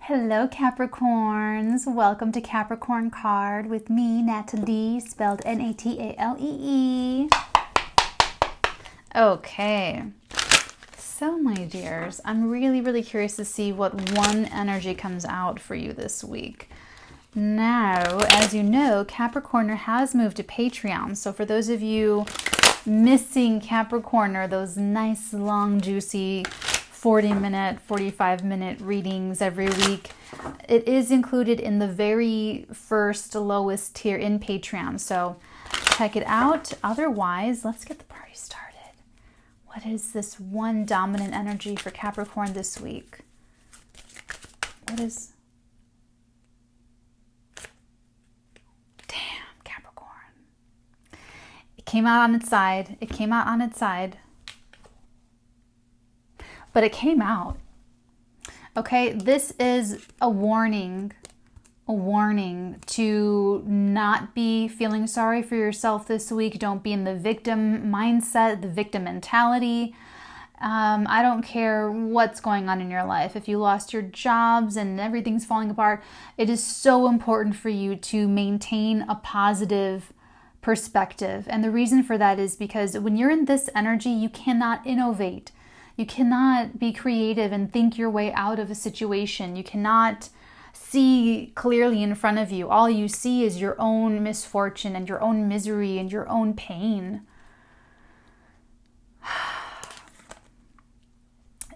Hello Capricorns, welcome to Capricorn Card with me, Natalie, spelled Natalee. Okay, so my dears, I'm really curious to see what one energy comes out for you this week. Now, as you know, Capricorn has moved to Patreon, so for those of you missing Capricorn, those nice long juicy 40-minute, 45-minute readings every week, it is included in the very first lowest tier in Patreon, so check it out. Otherwise, let's get the party started. What is this one dominant energy for Capricorn this week? What is... Damn, Capricorn. It came out on its side. It came out on its side. But it came out. Okay, this is a warning to not be feeling sorry for yourself this week. Don't be in the victim mindset, the victim mentality. I don't care what's going on in your life. If you lost your jobs and everything's falling apart, it is so important for you to maintain a positive perspective. And the reason for that is because when you're in this energy, you cannot innovate. You cannot be creative and think your way out of a situation. You cannot see clearly in front of you. All you see is your own misfortune and your own misery and your own pain.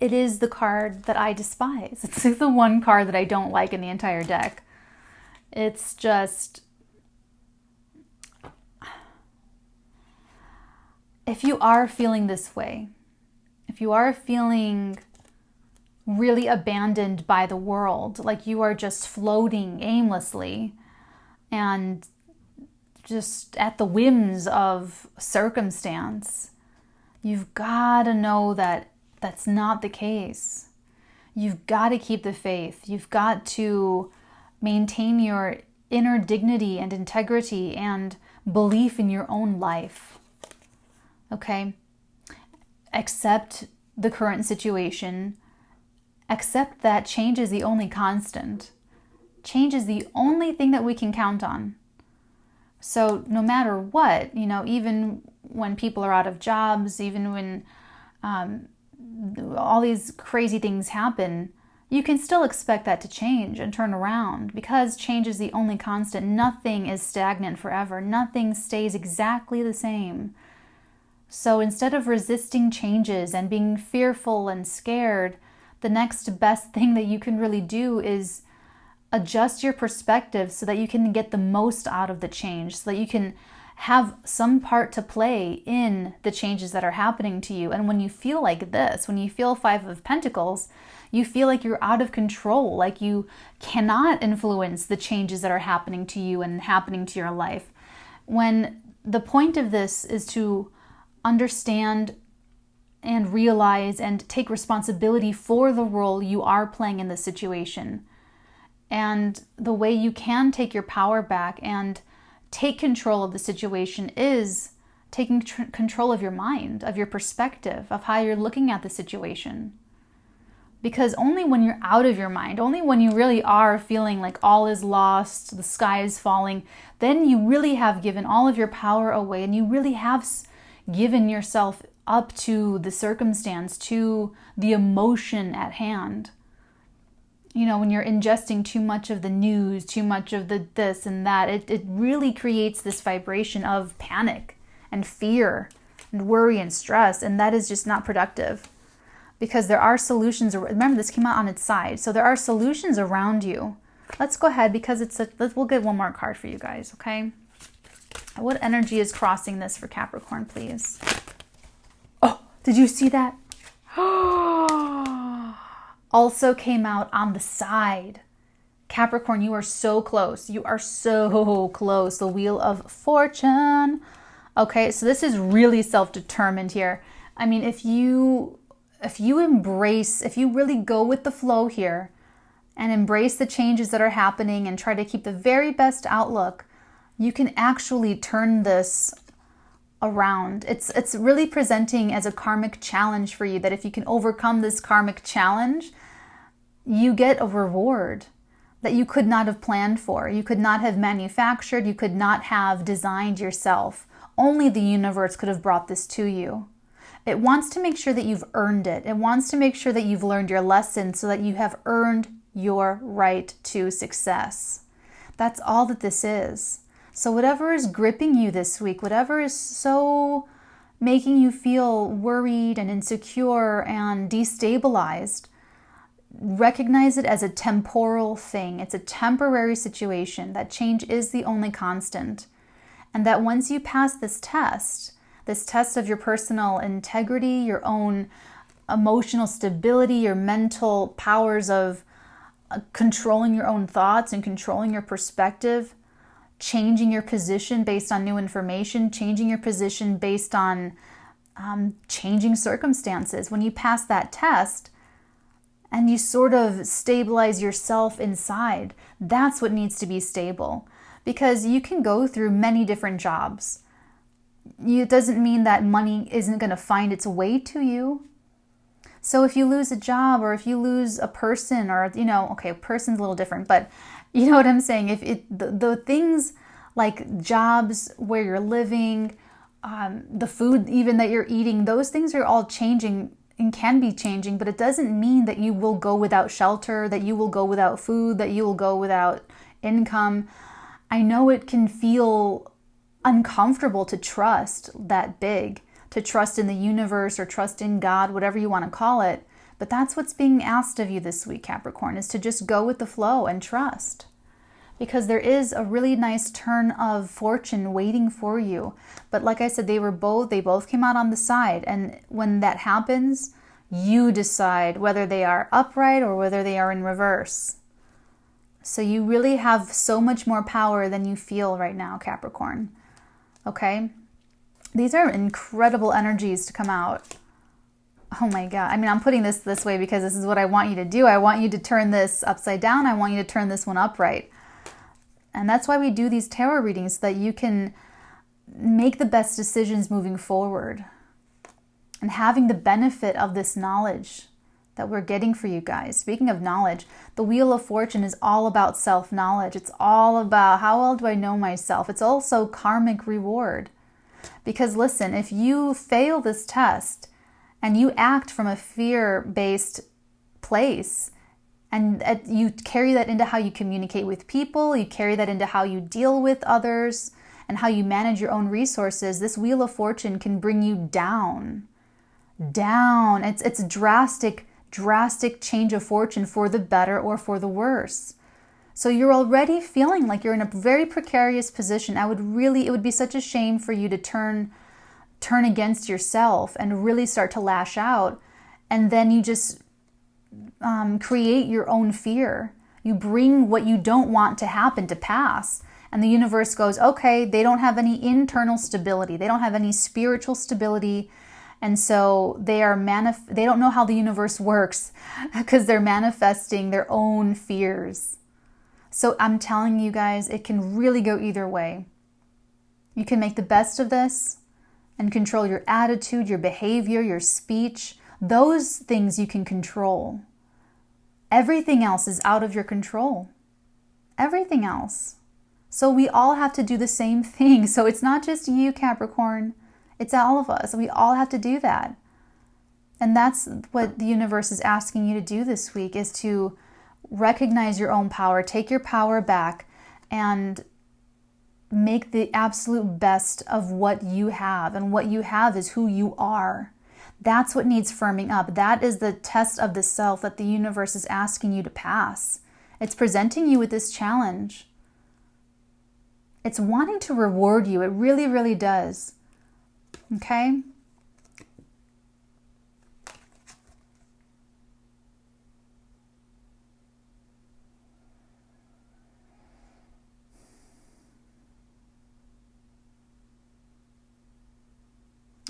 It is the card that I despise. It's the one card that I don't like in the entire deck. It's just... If you are feeling this way, if you are feeling really abandoned by the world, like you are just floating aimlessly and just at the whims of circumstance, you've got to know that that's not the case. You've got to keep the faith. You've got to maintain your inner dignity and integrity and belief in your own life. Okay? Accept the current situation. Accept that change is the only constant. Change is the only thing that we can count on. So no matter what, even when people are out of jobs, even when all these crazy things happen, you can still expect that to change and turn around because change is the only constant. Nothing is stagnant forever. Nothing stays exactly the same. So instead of resisting changes and being fearful and scared, the next best thing that you can really do is adjust your perspective so that you can get the most out of the change, so that you can have some part to play in the changes that are happening to you. And when you feel like this, when you feel Five of Pentacles, you feel like you're out of control, like you cannot influence the changes that are happening to you and happening to your life. When the point of this is to understand and realize and take responsibility for the role you are playing in this situation. And the way you can take your power back and take control of the situation is taking control of your mind, of your perspective, of how you're looking at the situation. Because only when you're out of your mind, only when you really are feeling like all is lost, the sky is falling, then you really have given all of your power away and you really have given yourself up to the circumstance, to the emotion at hand. When you're ingesting too much of the news, too much of the this and that, it really creates this vibration of panic and fear and worry and stress, and that is just not productive. Because there are solutions. Remember, this came out on its side, so there are solutions around you. Let's go ahead because we'll get one more card for you guys, okay? What energy is crossing this for Capricorn, please? Oh, did you see that? Also came out on the side. Capricorn, you are so close. You are so close. The Wheel of Fortune. Okay, so this is really self-determined here. I mean, if you really go with the flow here and embrace the changes that are happening and try to keep the very best outlook, you can actually turn this around. It's really presenting as a karmic challenge for you, that if you can overcome this karmic challenge, you get a reward that you could not have planned for. You could not have manufactured. You could not have designed yourself. Only the universe could have brought this to you. It wants to make sure that you've earned it. It wants to make sure that you've learned your lesson so that you have earned your right to success. That's all that this is. So whatever is gripping you this week, whatever is so making you feel worried and insecure and destabilized, recognize it as a temporal thing. It's a temporary situation. That change is the only constant. And that once you pass this test of your personal integrity, your own emotional stability, your mental powers of controlling your own thoughts and controlling your perspective, changing your position based on new information, changing your position based on changing circumstances. When you pass that test and you sort of stabilize yourself inside, that's what needs to be stable. Because you can go through many different jobs. It doesn't mean that money isn't going to find its way to you. So if you lose a job or if you lose a person or, okay, a person's a little different, but you know what I'm saying? If the things like jobs, where you're living, the food even that you're eating, those things are all changing and can be changing, but it doesn't mean that you will go without shelter, that you will go without food, that you will go without income. I know it can feel uncomfortable to trust that big, to trust in the universe or trust in God, whatever you want to call it. But that's what's being asked of you this week, Capricorn, is to just go with the flow and trust. Because there is a really nice turn of fortune waiting for you. But like I said, they both came out on the side. And when that happens, you decide whether they are upright or whether they are in reverse. So you really have so much more power than you feel right now, Capricorn. Okay? These are incredible energies to come out. Oh my God. I mean, I'm putting this way because this is what I want you to do. I want you to turn this upside down. I want you to turn this one upright. And that's why we do these tarot readings, so that you can make the best decisions moving forward. And having the benefit of this knowledge that we're getting for you guys. Speaking of knowledge, the Wheel of Fortune is all about self-knowledge. It's all about how well do I know myself. It's also karmic reward. Because listen, if you fail this test and you act from a fear-based place, and you carry that into how you communicate with people, you carry that into how you deal with others, and how you manage your own resources, this Wheel of Fortune can bring you down. Down. It's a drastic change of fortune for the better or for the worse. So you're already feeling like you're in a very precarious position. It would be such a shame for you to turn against yourself and really start to lash out. And then you just create your own fear. You bring what you don't want to happen to pass. And the universe goes, okay, they don't have any internal stability. They don't have any spiritual stability. And so they don't know how the universe works because they're manifesting their own fears. So I'm telling you guys, it can really go either way. You can make the best of this and control your attitude, your behavior, your speech. Those things you can control. Everything else is out of your control. Everything else. So we all have to do the same thing. So it's not just you, Capricorn. It's all of us. We all have to do that. And that's what the universe is asking you to do this week, is to recognize your own power, take your power back, and make the absolute best of what you have. And what you have is who you are. That's what needs firming up. That is the test of the self that the universe is asking you to pass. It's presenting you with this challenge. It's wanting to reward you. It really, really does. Okay?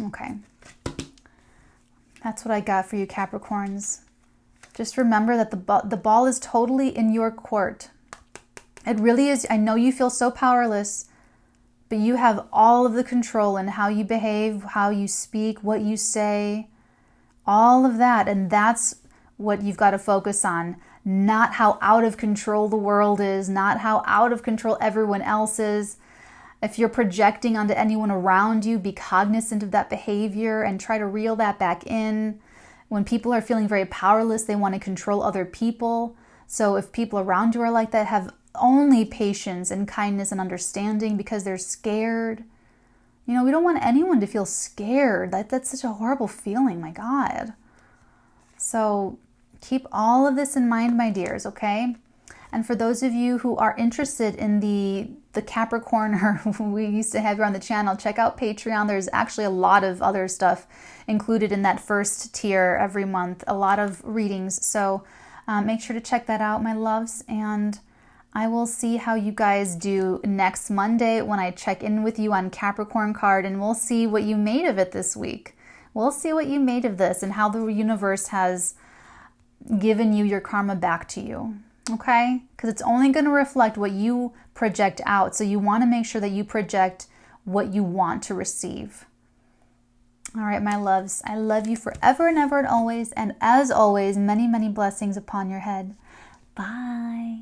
Okay. That's what I got for you, Capricorns. Just remember that the ball is totally in your court. It really is. I know you feel so powerless, but you have all of the control in how you behave, how you speak, what you say, all of that. And that's what you've got to focus on. not how out of control the world is, not how out of control everyone else is. If you're projecting onto anyone around you, be cognizant of that behavior and try to reel that back in. When people are feeling very powerless, they want to control other people. So if people around you are like that, have only patience and kindness and understanding because they're scared. We don't want anyone to feel scared. That's such a horrible feeling, my God. So keep all of this in mind, my dears, okay? And for those of you who are interested in the Capricorn we used to have here on the channel, check out Patreon. There's actually a lot of other stuff included in that first tier every month, a lot of readings. So make sure to check that out, my loves. And I will see how you guys do next Monday when I check in with you on Capricorn card, and we'll see what you made of it this week. We'll see what you made of this and how the universe has given you your karma back to you. Okay? Because it's only going to reflect what you project out. So you want to make sure that you project what you want to receive. All right, my loves. I love you forever and ever and always. And as always, many, many blessings upon your head. Bye.